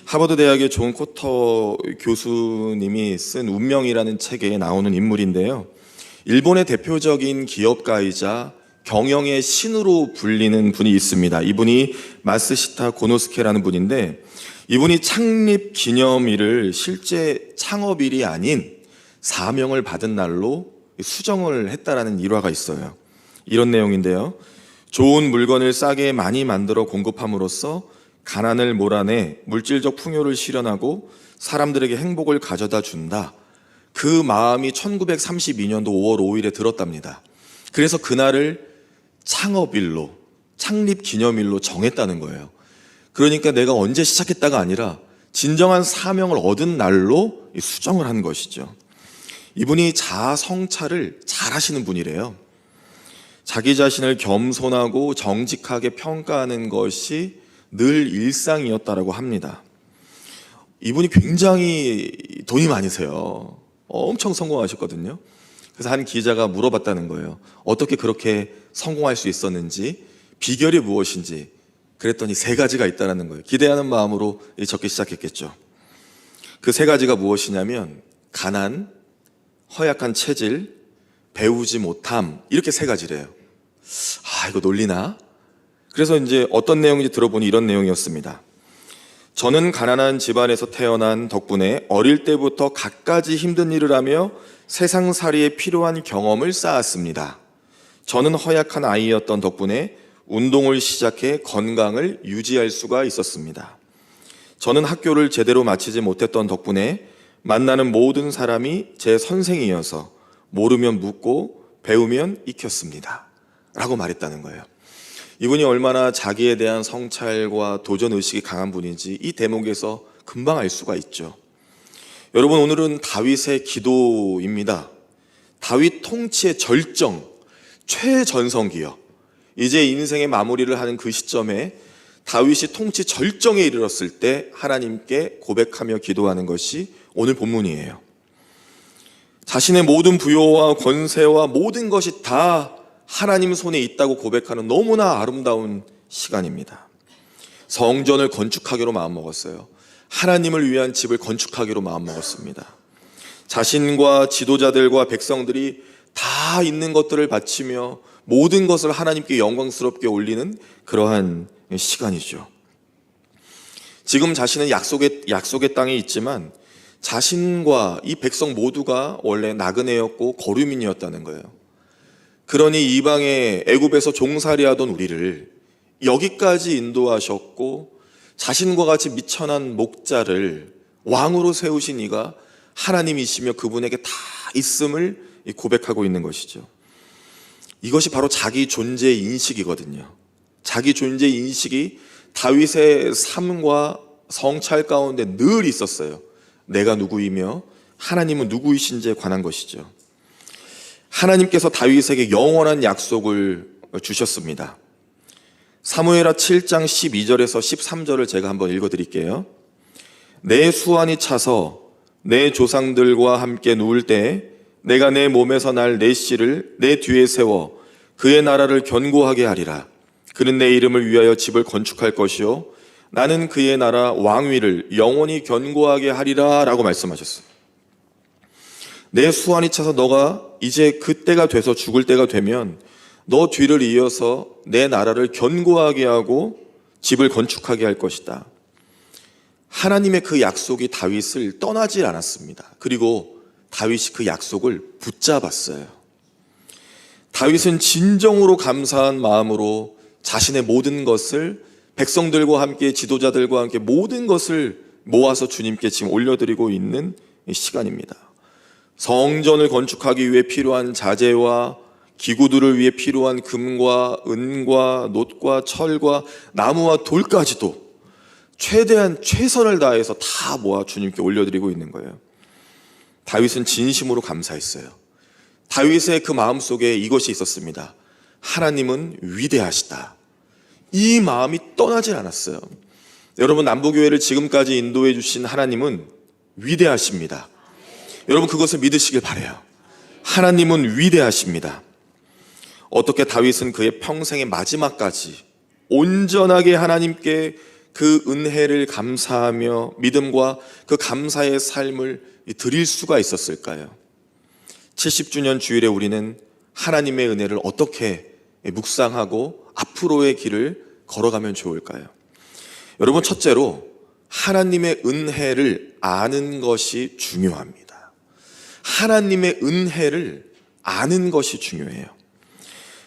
하버드 대학의 존 코터 교수님이 쓴 운명이라는 책에 나오는 인물인데요. 일본의 대표적인 기업가이자 경영의 신으로 불리는 분이 있습니다. 이분이 마스시타 고노스케라는 분인데, 이분이 창립 기념일을 실제 창업일이 아닌 사명을 받은 날로 수정을 했다라는 일화가 있어요. 이런 내용인데요. 좋은 물건을 싸게 많이 만들어 공급함으로써 가난을 몰아내 물질적 풍요를 실현하고 사람들에게 행복을 가져다 준다. 그 마음이 1932년도 5월 5일에 들었답니다. 그래서 그날을 창업일로, 창립 기념일로 정했다는 거예요. 그러니까 내가 언제 시작했다가 아니라 진정한 사명을 얻은 날로 수정을 한 것이죠. 이분이 자아 성찰을 잘 하시는 분이래요. 자기 자신을 겸손하고 정직하게 평가하는 것이 늘 일상이었다라고 합니다. 이분이 굉장히 돈이 많으세요. 엄청 성공하셨거든요. 그래서 한 기자가 물어봤다는 거예요. 어떻게 그렇게 성공할 수 있었는지, 비결이 무엇인지. 그랬더니 3가지가 있다는 거예요. 기대하는 마음으로 적기 시작했겠죠. 그 3가지가 무엇이냐면 가난, 허약한 체질, 배우지 못함, 이렇게 3가지래요. 이거 놀리나? 그래서 이제 어떤 내용인지 들어보니 이런 내용이었습니다. 저는 가난한 집안에서 태어난 덕분에 어릴 때부터 갖가지 힘든 일을 하며 세상살이에 필요한 경험을 쌓았습니다. 저는 허약한 아이였던 덕분에 운동을 시작해 건강을 유지할 수가 있었습니다. 저는 학교를 제대로 마치지 못했던 덕분에 만나는 모든 사람이 제 선생이어서 모르면 묻고 배우면 익혔습니다. 라고 말했다는 거예요. 이분이 얼마나 자기에 대한 성찰과 도전의식이 강한 분인지 이 대목에서 금방 알 수가 있죠. 여러분, 오늘은 다윗의 기도입니다. 다윗 통치의 절정, 최전성기요. 이제 인생의 마무리를 하는 그 시점에 다윗이 통치 절정에 이르렀을 때 하나님께 고백하며 기도하는 것이 오늘 본문이에요. 자신의 모든 부요와 권세와 모든 것이 다 하나님 손에 있다고 고백하는 너무나 아름다운 시간입니다. 성전을 건축하기로 마음먹었어요. 하나님을 위한 집을 건축하기로 마음먹었습니다. 자신과 지도자들과 백성들이 다 있는 것들을 바치며 모든 것을 하나님께 영광스럽게 올리는 그러한 시간이죠. 지금 자신은 약속의 땅에 있지만 자신과 이 백성 모두가 원래 나그네였고 거류민이었다는 거예요. 그러니 이방의 애굽에서 종살이하던 우리를 여기까지 인도하셨고 자신과 같이 미천한 목자를 왕으로 세우신 이가 하나님이시며 그분에게 다 있음을 고백하고 있는 것이죠. 이것이 바로 자기 존재 인식이거든요. 자기 존재 인식이 다윗의 삶과 성찰 가운데 늘 있었어요. 내가 누구이며 하나님은 누구이신지에 관한 것이죠. 하나님께서 다윗에게 영원한 약속을 주셨습니다. 사무엘하 7장 12절에서 13절을 제가 한번 읽어드릴게요. 내 수완이 차서 내 조상들과 함께 누울 때 내가 내 몸에서 날 내 씨를 내 뒤에 세워 그의 나라를 견고하게 하리라. 그는 내 이름을 위하여 집을 건축할 것이요 나는 그의 나라 왕위를 영원히 견고하게 하리라 라고 말씀하셨어요. 내 수완이 차서 너가 이제 그때가 돼서 죽을 때가 되면 너 뒤를 이어서 내 나라를 견고하게 하고 집을 건축하게 할 것이다. 하나님의 그 약속이 다윗을 떠나질 않았습니다. 그리고 다윗이 그 약속을 붙잡았어요. 다윗은 진정으로 감사한 마음으로 자신의 모든 것을 백성들과 함께 지도자들과 함께 모든 것을 모아서 주님께 지금 올려드리고 있는 시간입니다. 성전을 건축하기 위해 필요한 자재와 기구들을 위해 필요한 금과 은과 놋과 철과 나무와 돌까지도 최대한 최선을 다해서 다 모아 주님께 올려드리고 있는 거예요. 다윗은 진심으로 감사했어요. 다윗의 그 마음속에 이것이 있었습니다. 하나님은 위대하시다. 이 마음이 떠나질 않았어요. 여러분, 남부교회를 지금까지 인도해 주신 하나님은 위대하십니다. 여러분, 그것을 믿으시길 바라요. 하나님은 위대하십니다. 어떻게 다윗은 그의 평생의 마지막까지 온전하게 하나님께 그 은혜를 감사하며 믿음과 그 감사의 삶을 드릴 수가 있었을까요? 70주년 주일에 우리는 하나님의 은혜를 어떻게 묵상하고 앞으로의 길을 걸어가면 좋을까요? 여러분, 첫째로 하나님의 은혜를 아는 것이 중요합니다. 하나님의 은혜를 아는 것이 중요해요.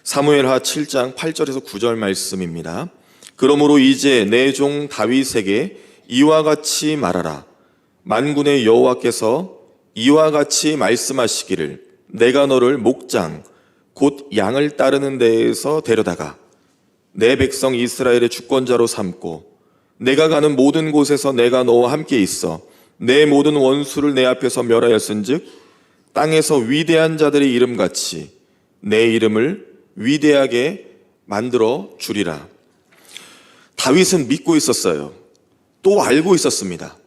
사무엘하 7장 8절에서 9절 말씀입니다. 그러므로 이제 내 종 다윗에게 이와 같이 말하라. 만군의 여호와께서 이와 같이 말씀하시기를 내가 너를 목장 곧 양을 따르는 데에서 데려다가 내 백성 이스라엘의 주권자로 삼고 내가 가는 모든 곳에서 내가 너와 함께 있어 내 모든 원수를 내 앞에서 멸하였은즉 땅에서 위대한 자들의 이름같이 내 이름을 위대하게 만들어 주리라. 다윗은 믿고 있었어요. 또 알고 있었습니다.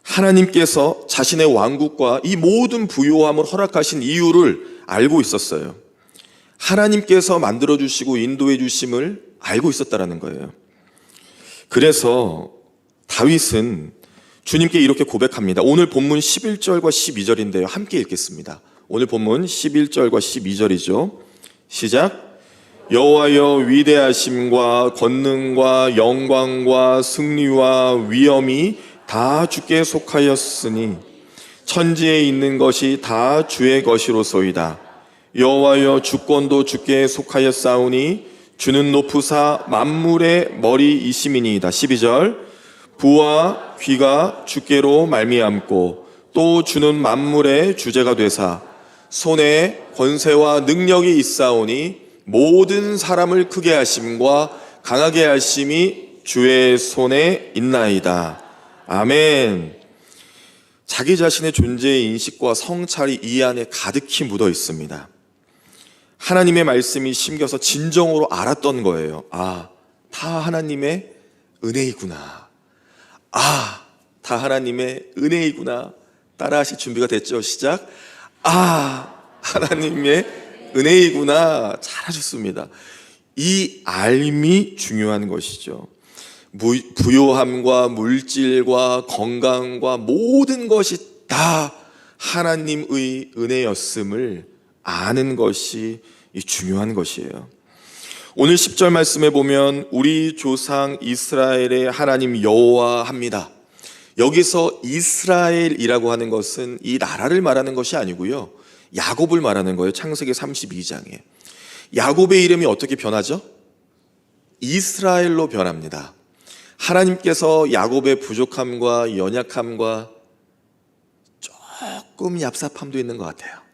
하나님께서 자신의 왕국과 이 모든 부요함을 허락하신 이유를 알고 있었어요. 하나님께서 만들어주시고 인도해 주심을 알고 있었다는 거예요. 그래서 다윗은 주님께 이렇게 고백합니다. 오늘 본문 11절과 12절인데요. 함께 읽겠습니다. 오늘 본문 11절과 12절이죠. 시작. 여호와여 위대하심과 권능과 영광과 승리와 위엄이 다 주께 속하였으니 천지에 있는 것이 다 주의 것이로소이다. 여호와여 주권도 주께 속하였사오니 주는 높으사 만물의 머리이심이니이다. 12절. 부와 귀가 주께로 말미암고 또 주는 만물의 주제가 되사 손에 권세와 능력이 있사오니 모든 사람을 크게 하심과 강하게 하심이 주의 손에 있나이다. 아멘. 자기 자신의 존재의 인식과 성찰이 이 안에 가득히 묻어 있습니다. 하나님의 말씀이 심겨서 진정으로 알았던 거예요. 아, 다 하나님의 은혜이구나. 아, 다 하나님의 은혜이구나. 따라하실 준비가 됐죠? 시작. 아, 하나님의 은혜이구나. 잘하셨습니다. 이 알미 중요한 것이죠. 부요함과 물질과 건강과 모든 것이 다 하나님의 은혜였음을 아는 것이 중요한 것이에요. 오늘 10절 말씀에 보면 우리 조상 이스라엘의 하나님 여호와 합니다. 여기서 이스라엘이라고 하는 것은 이 나라를 말하는 것이 아니고요, 야곱을 말하는 거예요. 창세기 32장에 야곱의 이름이 어떻게 변하죠? 이스라엘로 변합니다. 하나님께서 야곱의 부족함과 연약함과 조금 얍삽함도 있는 것 같아요.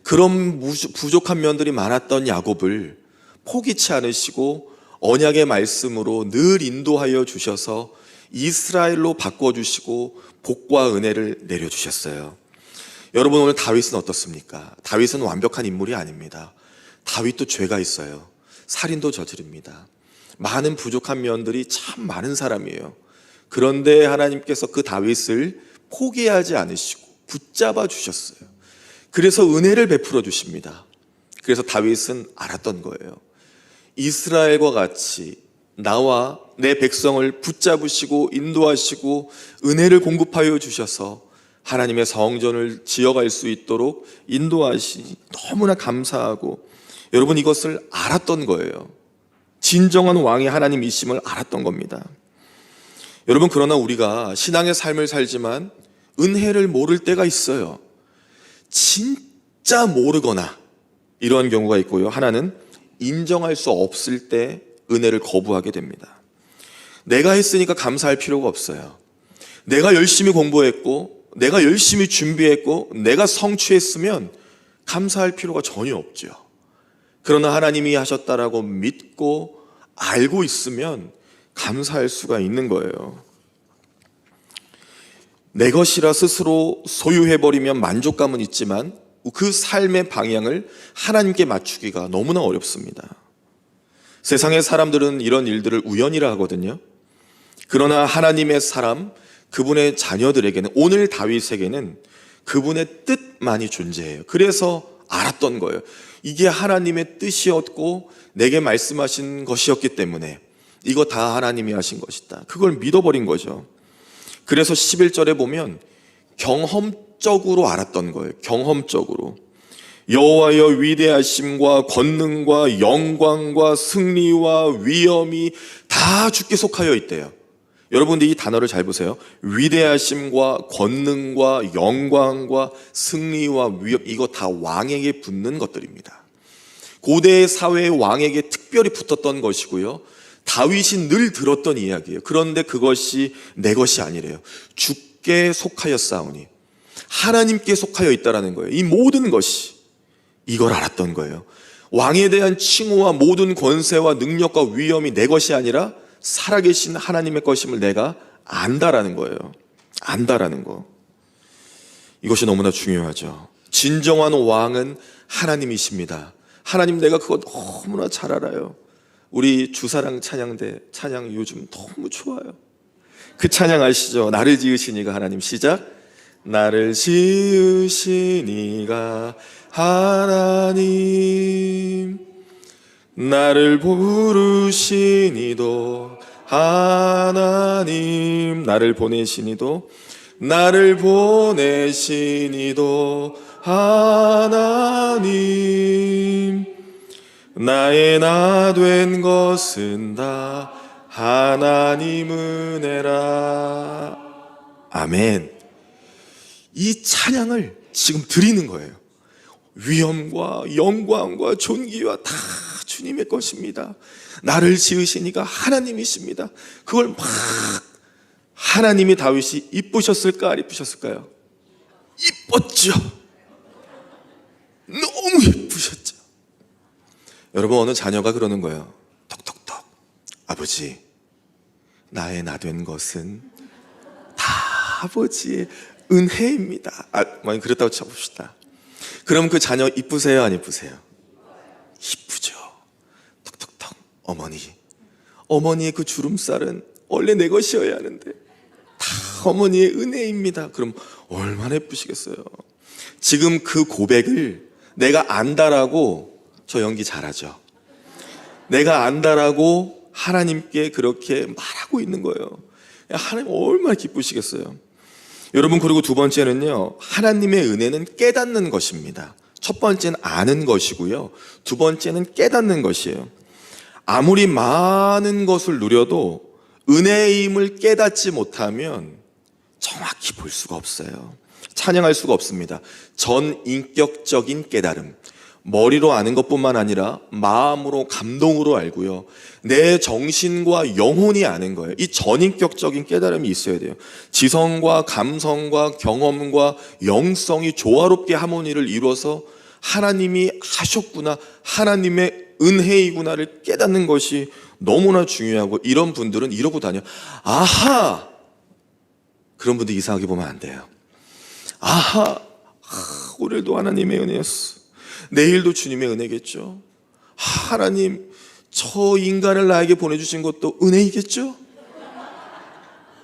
그런 부족한 면들이 많았던 야곱을 포기치 않으시고 언약의 말씀으로 늘 인도하여 주셔서 이스라엘로 바꿔주시고 복과 은혜를 내려주셨어요. 여러분, 오늘 다윗은 어떻습니까? 다윗은 완벽한 인물이 아닙니다. 다윗도 죄가 있어요. 살인도 저지릅니다. 많은 부족한 면들이 참 많은 사람이에요. 그런데 하나님께서 그 다윗을 포기하지 않으시고 붙잡아 주셨어요. 그래서 은혜를 베풀어 주십니다. 그래서 다윗은 알았던 거예요. 이스라엘과 같이 나와 내 백성을 붙잡으시고 인도하시고 은혜를 공급하여 주셔서 하나님의 성전을 지어갈 수 있도록 인도하시니 너무나 감사하고, 여러분, 이것을 알았던 거예요. 진정한 왕이 하나님이심을 알았던 겁니다. 여러분, 그러나 우리가 신앙의 삶을 살지만 은혜를 모를 때가 있어요. 진짜 모르거나 이러한 경우가 있고요. 하나는 인정할 수 없을 때 은혜를 거부하게 됩니다. 내가 했으니까 감사할 필요가 없어요. 내가 열심히 공부했고 내가 열심히 준비했고 내가 성취했으면 감사할 필요가 전혀 없죠. 그러나 하나님이 하셨다라고 믿고 알고 있으면 감사할 수가 있는 거예요. 내 것이라 스스로 소유해버리면 만족감은 있지만 그 삶의 방향을 하나님께 맞추기가 너무나 어렵습니다. 세상의 사람들은 이런 일들을 우연이라 하거든요. 그러나 하나님의 사람, 그분의 자녀들에게는, 오늘 다윗에게는 그분의 뜻만이 존재해요. 그래서 알았던 거예요. 이게 하나님의 뜻이었고 내게 말씀하신 것이었기 때문에 이거 다 하나님이 하신 것이다. 그걸 믿어버린 거죠. 그래서 11절에 보면 경험적으로 알았던 거예요. 경험적으로. 여호와여 위대하심과 권능과 영광과 승리와 위엄이 다 주께 속하여 있대요. 여러분들 이 단어를 잘 보세요. 위대하심과 권능과 영광과 승리와 위엄, 이거 다 왕에게 붙는 것들입니다. 고대 사회의 왕에게 특별히 붙었던 것이고요. 다윗이 늘 들었던 이야기예요. 그런데 그것이 내 것이 아니래요. 주께 속하였사오니, 하나님께 속하여 있다라는 거예요. 이 모든 것이, 이걸 알았던 거예요. 왕에 대한 칭호와 모든 권세와 능력과 위엄이 내 것이 아니라 살아계신 하나님의 것임을 내가 안다라는 거예요. 안다라는 거. 이것이 너무나 중요하죠. 진정한 왕은 하나님이십니다. 하나님, 내가 그거 너무나 잘 알아요. 우리 주사랑 찬양대 찬양 요즘 너무 좋아요. 그 찬양 아시죠? 나를 지으신 이가 하나님. 시작. 나를 지으신 이가 하나님, 나를 부르신 이도 하나님, 나를 보내신 이도, 나를 보내신 이도 하나님, 나의 나 된 것은 다 하나님 은혜라. 아멘. 이 찬양을 지금 드리는 거예요. 위엄과 영광과 존귀와 다 주님의 것입니다. 나를 지으신 이가 하나님이십니다. 그걸 막 하나님이 다윗이 이쁘셨을까 안 이쁘셨을까요? 이뻤죠. 너무 이쁘셨죠. 여러분, 어느 자녀가 그러는 거예요. 톡톡톡. 아버지, 나의 나 된 것은 다 아버지의 은혜입니다. 만약 그랬다고 쳐봅시다. 그럼 그 자녀 이쁘세요, 안 이쁘세요? 이쁘죠. 톡톡톡. 어머니의 그 주름살은 원래 내 것이어야 하는데 다 어머니의 은혜입니다. 그럼 얼마나 예쁘시겠어요. 지금 그 고백을 내가 안다라고, 저 연기 잘하죠. 내가 안다라고 하나님께 그렇게 말하고 있는 거예요. 하나님 얼마나 기쁘시겠어요. 여러분, 그리고 두 번째는요, 하나님의 은혜는 깨닫는 것입니다. 첫 번째는 아는 것이고요, 두 번째는 깨닫는 것이에요. 아무리 많은 것을 누려도 은혜의 힘을 깨닫지 못하면 정확히 볼 수가 없어요. 찬양할 수가 없습니다. 전인격적인 깨달음, 머리로 아는 것뿐만 아니라 마음으로, 감동으로 알고요, 내 정신과 영혼이 아는 거예요. 이 전인격적인 깨달음이 있어야 돼요. 지성과 감성과 경험과 영성이 조화롭게 하모니를 이루어서 하나님이 하셨구나, 하나님의 은혜이구나를 깨닫는 것이 너무나 중요하고, 이런 분들은 이러고 다녀. 아하! 그런 분들 이상하게 보면 안 돼요. 아하! 오늘도 하나님의 은혜였어. 내일도 주님의 은혜겠죠. 하나님, 저 인간을 나에게 보내주신 것도 은혜이겠죠.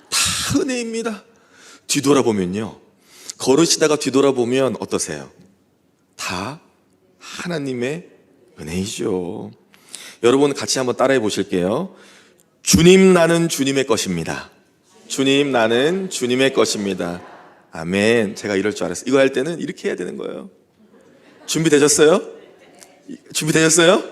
다 은혜입니다. 뒤돌아보면요, 걸으시다가 뒤돌아보면 어떠세요? 다 하나님의 은혜이죠. 여러분, 같이 한번 따라해 보실게요. 주님, 나는 주님의 것입니다. 주님, 나는 주님의 것입니다. 아멘. 제가 이럴 줄 알았어요. 이거 할 때는 이렇게 해야 되는 거예요. 준비되셨어요? 준비되셨어요?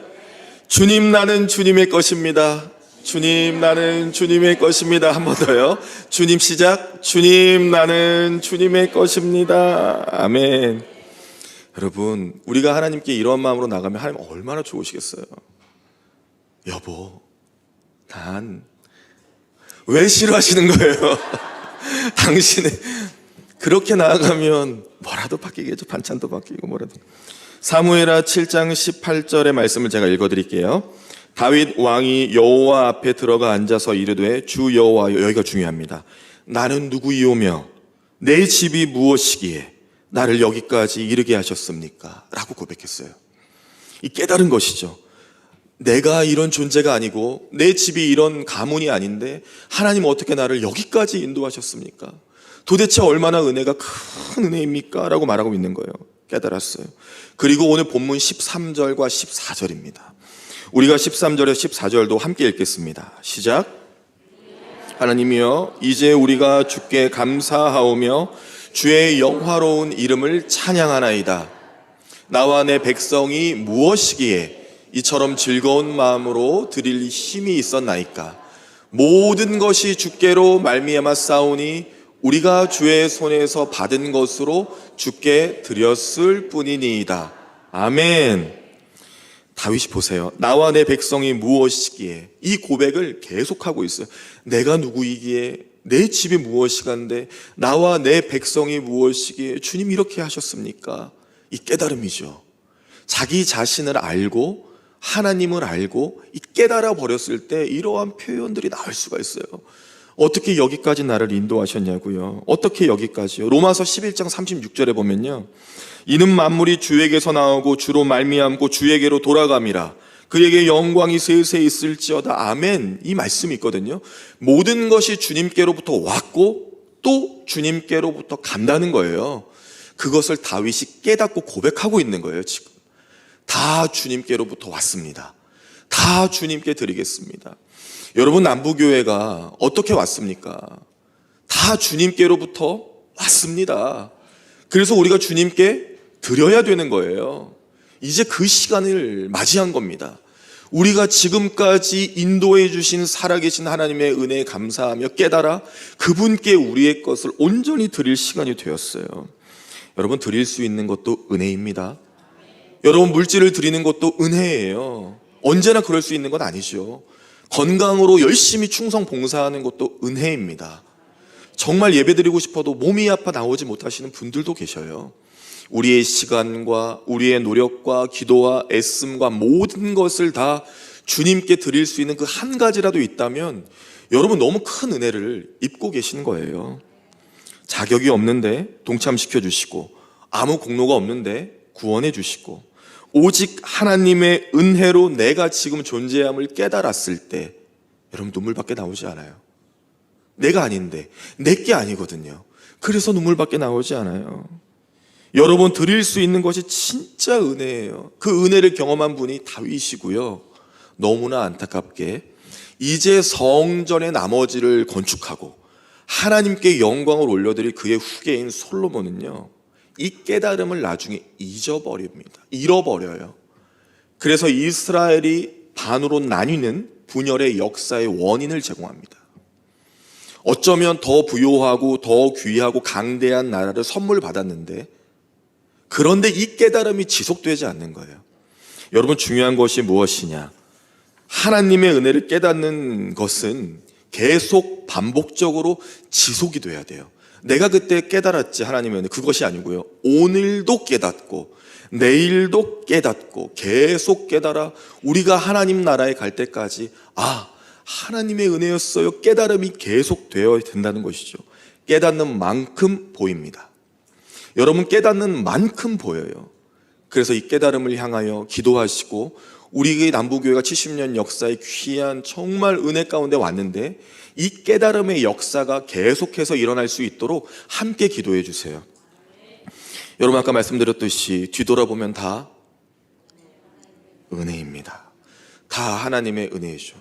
주님, 나는 주님의 것입니다. 주님, 나는 주님의 것입니다. 한 번 더요. 주님, 시작. 주님, 나는 주님의 것입니다. 아멘. 여러분, 우리가 하나님께 이런 마음으로 나가면 하나님 얼마나 좋으시겠어요. 여보, 난 왜 싫어하시는 거예요? 당신의 그렇게 나아가면 뭐라도 바뀌겠죠. 반찬도 바뀌고 뭐라도. 사무엘하 7장 18절의 말씀을 제가 읽어드릴게요. 다윗 왕이 여호와 앞에 들어가 앉아서 이르되, 주 여호와여, 여기가 중요합니다. 나는 누구이오며 내 집이 무엇이기에 나를 여기까지 이르게 하셨습니까? 라고 고백했어요. 이 깨달은 것이죠. 내가 이런 존재가 아니고 내 집이 이런 가문이 아닌데 하나님 어떻게 나를 여기까지 인도하셨습니까? 도대체 얼마나 은혜가 큰 은혜입니까? 라고 말하고 있는 거예요. 깨달았어요. 그리고 오늘 본문 13절과 14절입니다. 우리가 13절에서 14절도 함께 읽겠습니다. 시작. 하나님이여, 이제 우리가 주께 감사하오며 주의 영화로운 이름을 찬양하나이다. 나와 내 백성이 무엇이기에 이처럼 즐거운 마음으로 드릴 힘이 있었나이까. 모든 것이 주께로 말미암아 싸우니 우리가 주의 손에서 받은 것으로 주께 드렸을 뿐이니이다. 아멘. 다윗이 보세요. 나와 내 백성이 무엇이기에, 이 고백을 계속하고 있어요. 내가 누구이기에, 내 집이 무엇이간데, 나와 내 백성이 무엇이기에 주님 이렇게 하셨습니까? 이 깨달음이죠. 자기 자신을 알고 하나님을 알고 이 깨달아 버렸을 때 이러한 표현들이 나올 수가 있어요. 어떻게 여기까지 나를 인도하셨냐고요. 어떻게 여기까지요. 로마서 11장 36절에 보면요, 이는 만물이 주에게서 나오고 주로 말미암고 주에게로 돌아감이라. 그에게 영광이 세세 있을지어다. 아멘. 이 말씀이 있거든요. 모든 것이 주님께로부터 왔고 또 주님께로부터 간다는 거예요. 그것을 다윗이 깨닫고 고백하고 있는 거예요. 지금 다 주님께로부터 왔습니다. 다 주님께 드리겠습니다. 여러분, 남부교회가 어떻게 왔습니까? 다 주님께로부터 왔습니다. 그래서 우리가 주님께 드려야 되는 거예요. 이제 그 시간을 맞이한 겁니다. 우리가 지금까지 인도해 주신 살아계신 하나님의 은혜에 감사하며 깨달아 그분께 우리의 것을 온전히 드릴 시간이 되었어요. 여러분, 드릴 수 있는 것도 은혜입니다. 여러분, 물질을 드리는 것도 은혜예요. 언제나 그럴 수 있는 건 아니죠. 건강으로 열심히 충성 봉사하는 것도 은혜입니다. 정말 예배드리고 싶어도 몸이 아파 나오지 못하시는 분들도 계셔요. 우리의 시간과 우리의 노력과 기도와 애씀과 모든 것을 다 주님께 드릴 수 있는 그 한 가지라도 있다면 여러분, 너무 큰 은혜를 입고 계신 거예요. 자격이 없는데 동참시켜 주시고, 아무 공로가 없는데 구원해 주시고, 오직 하나님의 은혜로 내가 지금 존재함을 깨달았을 때 여러분, 눈물밖에 나오지 않아요. 내가 아닌데, 내게 아니거든요. 그래서 눈물밖에 나오지 않아요. 여러분, 드릴 수 있는 것이 진짜 은혜예요. 그 은혜를 경험한 분이 다윗이고요. 너무나 안타깝게 이제 성전의 나머지를 건축하고 하나님께 영광을 올려드릴 그의 후계인 솔로몬은요, 이 깨달음을 나중에 잃어버려요. 그래서 이스라엘이 반으로 나뉘는 분열의 역사의 원인을 제공합니다. 어쩌면 더 부요하고 더 귀하고 강대한 나라를 선물 받았는데, 그런데 이 깨달음이 지속되지 않는 거예요. 여러분, 중요한 것이 무엇이냐? 하나님의 은혜를 깨닫는 것은 계속 반복적으로 지속이 돼야 돼요. 내가 그때 깨달았지, 하나님의 은혜, 그것이 아니고요, 오늘도 깨닫고 내일도 깨닫고 계속 깨달아 우리가 하나님 나라에 갈 때까지, 아, 하나님의 은혜였어요, 깨달음이 계속 되어야 된다는 것이죠. 깨닫는 만큼 보입니다. 여러분, 깨닫는 만큼 보여요. 그래서 이 깨달음을 향하여 기도하시고, 우리의 남부교회가 70년 역사의 귀한 정말 은혜 가운데 왔는데 이 깨달음의 역사가 계속해서 일어날 수 있도록 함께 기도해 주세요. 여러분, 아까 말씀드렸듯이 뒤돌아보면 다 은혜입니다. 다 하나님의 은혜이죠.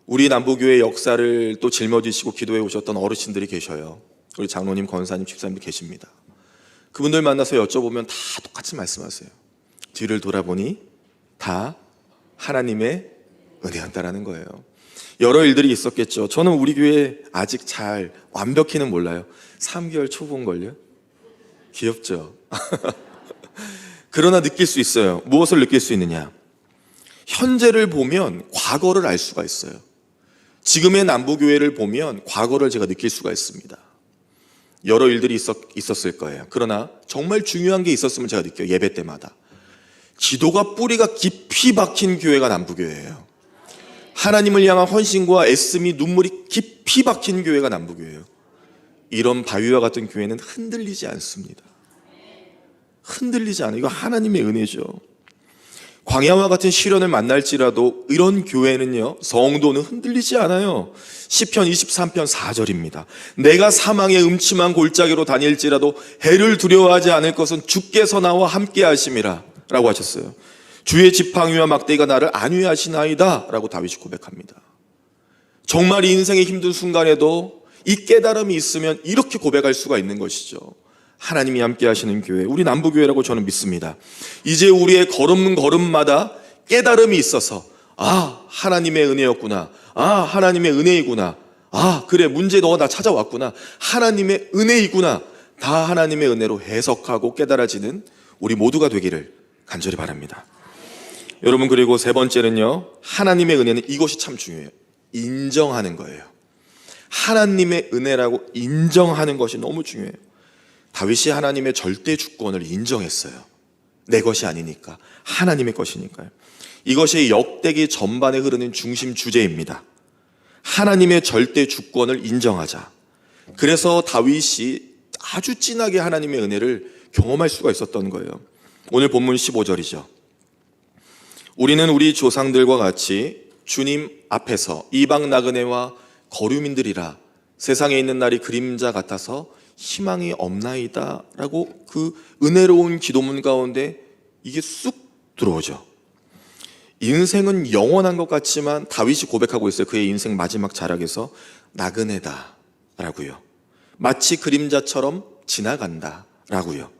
우리 남부교회 역사를 또 짊어지시고 기도해 오셨던 어르신들이 계셔요. 우리 장로님, 권사님, 집사님들 계십니다. 그분들 만나서 여쭤보면 다 똑같이 말씀하세요. 뒤를 돌아보니 다 하나님의 은혜였다라는 거예요. 여러 일들이 있었겠죠. 저는 우리 교회 아직 잘 완벽히는 몰라요. 3개월 초본걸요. 귀엽죠? 그러나 느낄 수 있어요. 무엇을 느낄 수 있느냐? 현재를 보면 과거를 알 수가 있어요. 지금의 남부교회를 보면 과거를 제가 느낄 수가 있습니다. 여러 일들이 있었을 거예요. 그러나 정말 중요한 게 있었으면 제가 느껴요. 예배 때마다 기도가 뿌리가 깊이 박힌 교회가 남부교회예요. 하나님을 향한 헌신과 애씀이, 눈물이 깊이 박힌 교회가 남부교회예요. 이런 바위와 같은 교회는 흔들리지 않습니다. 흔들리지 않아요. 이거 하나님의 은혜죠. 광야와 같은 시련을 만날지라도 이런 교회는요, 성도는 흔들리지 않아요. 시편 23편 4절입니다. 내가 사망의 음침한 골짜기로 다닐지라도 해를 두려워하지 않을 것은 주께서 나와 함께 하심이라 라고 하셨어요. 주의 지팡이와 막대기가 나를 안위하시나이다 라고 다윗이 고백합니다. 정말 이 인생의 힘든 순간에도 이 깨달음이 있으면 이렇게 고백할 수가 있는 것이죠. 하나님이 함께 하시는 교회, 우리 남부교회라고 저는 믿습니다. 이제 우리의 걸음마다 깨달음이 있어서 하나님의 은혜였구나, 하나님의 은혜이구나, 그래 문제 너가 나 찾아왔구나, 하나님의 은혜이구나, 다 하나님의 은혜로 해석하고 깨달아지는 우리 모두가 되기를 간절히 바랍니다. 여러분, 그리고 세 번째는요, 하나님의 은혜는 이것이 참 중요해요. 인정하는 거예요. 하나님의 은혜라고 인정하는 것이 너무 중요해요. 다윗이 하나님의 절대 주권을 인정했어요. 내 것이 아니니까, 하나님의 것이니까요. 이것이 역대기 전반에 흐르는 중심 주제입니다. 하나님의 절대 주권을 인정하자. 그래서 다윗이 아주 진하게 하나님의 은혜를 경험할 수가 있었던 거예요. 오늘 본문 15절이죠. 우리는 우리 조상들과 같이 주님 앞에서 이방 나그네와 거류민들이라 세상에 있는 날이 그림자 같아서 희망이 없나이다 라고 그 은혜로운 기도문 가운데 이게 쑥 들어오죠. 인생은 영원한 것 같지만 다윗이 고백하고 있어요. 그의 인생 마지막 자락에서 나그네다 라고요. 마치 그림자처럼 지나간다 라고요.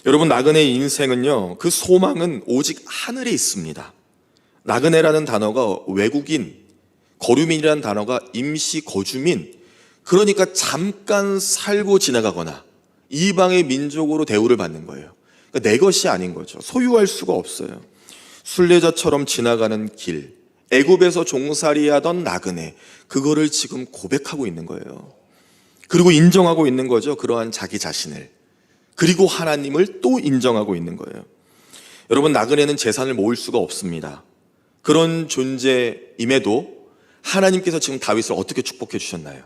여러분, 나그네의 인생은요, 그 소망은 오직 하늘에 있습니다. 나그네라는 단어가 외국인, 거류민이라는 단어가 임시 거주민, 그러니까 잠깐 살고 지나가거나 이방의 민족으로 대우를 받는 거예요. 그러니까 내 것이 아닌 거죠. 소유할 수가 없어요. 순례자처럼 지나가는 길, 애굽에서 종살이하던 나그네, 그거를 지금 고백하고 있는 거예요. 그리고 인정하고 있는 거죠. 그러한 자기 자신을. 그리고 하나님을 또 인정하고 있는 거예요. 여러분, 나그네는 재산을 모을 수가 없습니다. 그런 존재임에도 하나님께서 지금 다윗을 어떻게 축복해 주셨나요?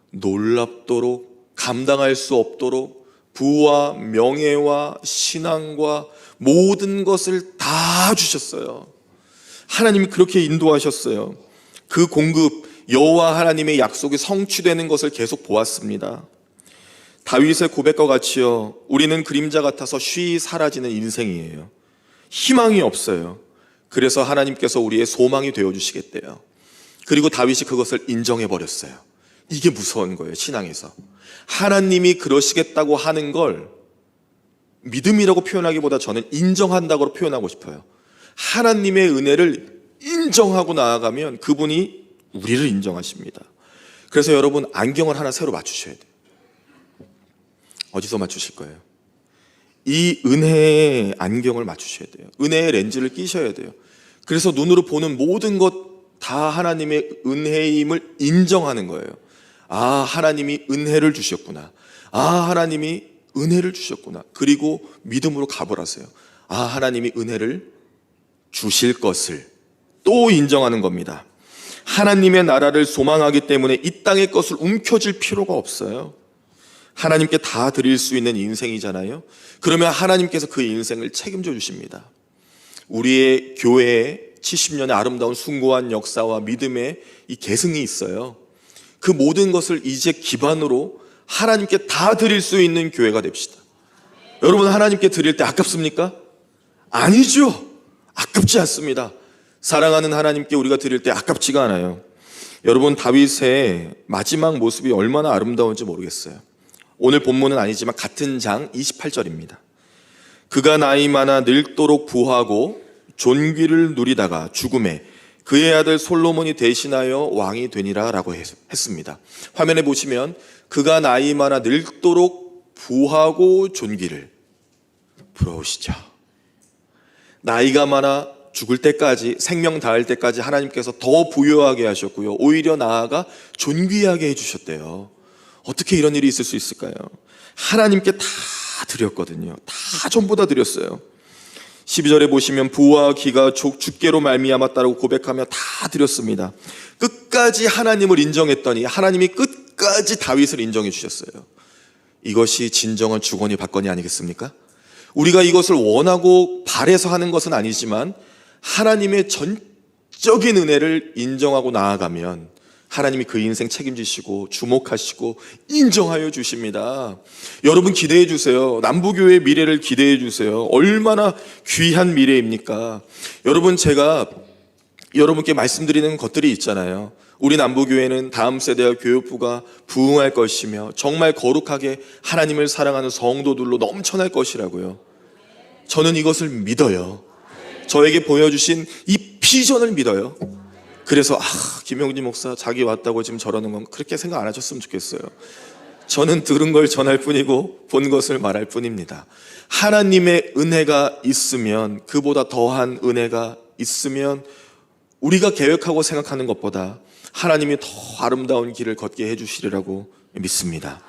놀랍도록, 감당할 수 없도록 부와 명예와 신앙과 모든 것을 다 주셨어요. 하나님이 그렇게 인도하셨어요. 그 공급, 여호와 하나님의 약속이 성취되는 것을 계속 보았습니다. 다윗의 고백과 같이요, 우리는 그림자 같아서 쉬이 사라지는 인생이에요. 희망이 없어요. 그래서 하나님께서 우리의 소망이 되어주시겠대요. 그리고 다윗이 그것을 인정해버렸어요. 이게 무서운 거예요, 신앙에서. 하나님이 그러시겠다고 하는 걸 믿음이라고 표현하기보다 저는 인정한다고 표현하고 싶어요. 하나님의 은혜를 인정하고 나아가면 그분이 우리를 인정하십니다. 그래서 여러분, 안경을 하나 새로 맞추셔야 돼요. 어디서 맞추실 거예요? 이 은혜의 안경을 맞추셔야 돼요. 은혜의 렌즈를 끼셔야 돼요. 그래서 눈으로 보는 모든 것 다 하나님의 은혜임을 인정하는 거예요. 하나님이 은혜를 주셨구나. 하나님이 은혜를 주셨구나. 그리고 믿음으로 가보라세요. 하나님이 은혜를 주실 것을 또 인정하는 겁니다. 하나님의 나라를 소망하기 때문에 이 땅의 것을 움켜쥘 필요가 없어요. 하나님께 다 드릴 수 있는 인생이잖아요. 그러면 하나님께서 그 인생을 책임져 주십니다. 우리의 교회에 70년의 아름다운 숭고한 역사와 믿음의 이 계승이 있어요. 그 모든 것을 이제 기반으로 하나님께 다 드릴 수 있는 교회가 됩시다. 여러분, 하나님께 드릴 때 아깝습니까? 아니죠. 아깝지 않습니다. 사랑하는 하나님께 우리가 드릴 때 아깝지가 않아요. 여러분, 다윗의 마지막 모습이 얼마나 아름다운지 모르겠어요. 오늘 본문은 아니지만 같은 장 28절입니다. 그가 나이 많아 늙도록 부하고 존귀를 누리다가 죽음에 그의 아들 솔로몬이 대신하여 왕이 되니라 라고 했습니다. 화면에 보시면 그가 나이 많아 늙도록 부하고 존귀를, 부러우시죠? 나이가 많아 죽을 때까지, 생명 닿을 때까지 하나님께서 더 부유하게 하셨고요, 오히려 나아가 존귀하게 해주셨대요. 어떻게 이런 일이 있을 수 있을까요? 하나님께 다 드렸거든요. 다 전부 다 드렸어요. 12절에 보시면 부와 기가 주께로 말미암았다라고 고백하며 다 드렸습니다. 끝까지 하나님을 인정했더니 하나님이 끝까지 다윗을 인정해 주셨어요. 이것이 진정한 주거니 받거니 아니겠습니까? 우리가 이것을 원하고 바래서 하는 것은 아니지만 하나님의 전적인 은혜를 인정하고 나아가면 하나님이 그 인생 책임지시고 주목하시고 인정하여 주십니다. 여러분 기대해 주세요. 남부교회의 미래를 기대해 주세요. 얼마나 귀한 미래입니까? 여러분, 제가 여러분께 말씀드리는 것들이 있잖아요. 우리 남부교회는 다음 세대와 교육부가 부흥할 것이며 정말 거룩하게 하나님을 사랑하는 성도들로 넘쳐날 것이라고요. 저는 이것을 믿어요. 저에게 보여주신 이 비전을 믿어요. 그래서 김영진 목사 자기 왔다고 지금 저러는 건 그렇게 생각 안 하셨으면 좋겠어요. 저는 들은 걸 전할 뿐이고 본 것을 말할 뿐입니다. 하나님의 은혜가 있으면, 그보다 더한 은혜가 있으면 우리가 계획하고 생각하는 것보다 하나님이 더 아름다운 길을 걷게 해주시리라고 믿습니다.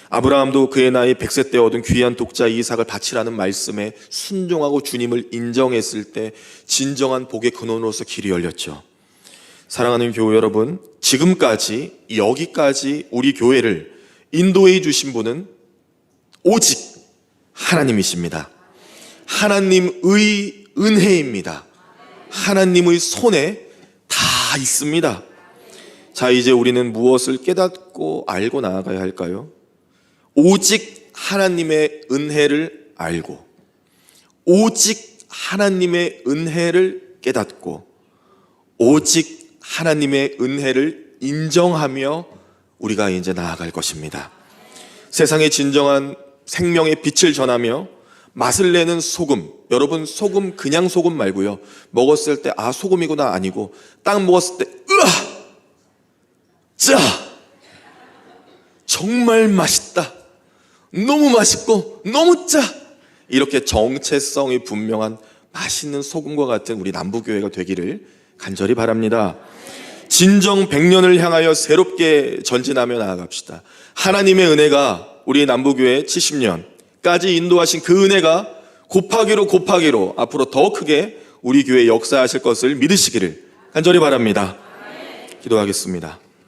아브라함도 그의 나이 100세 때 얻은 귀한 독자 이삭을 바치라는 말씀에 순종하고 주님을 인정했을 때 진정한 복의 근원으로서 길이 열렸죠. 사랑하는 교회 여러분, 지금까지 여기까지 우리 교회를 인도해 주신 분은 오직 하나님이십니다. 하나님의 은혜입니다. 하나님의 손에 다 있습니다. 자, 이제 우리는 무엇을 깨닫고 알고 나아가야 할까요? 오직 하나님의 은혜를 알고, 오직 하나님의 은혜를 깨닫고, 오직 하나님의 은혜를 인정하며 우리가 이제 나아갈 것입니다. 세상의 진정한 생명의 빛을 전하며 맛을 내는 소금, 여러분 소금 그냥 소금 말고요, 먹었을 때 소금이구나 아니고 딱 먹었을 때 짜! 정말 맛있다, 너무 맛있고 너무 짜! 이렇게 정체성이 분명한 맛있는 소금과 같은 우리 남부교회가 되기를 간절히 바랍니다. 진정 100년을 향하여 새롭게 전진하며 나아갑시다. 하나님의 은혜가 우리 남부교회 70년까지 인도하신 그 은혜가 곱하기로 앞으로 더 크게 우리 교회에 역사하실 것을 믿으시기를 간절히 바랍니다. 기도하겠습니다.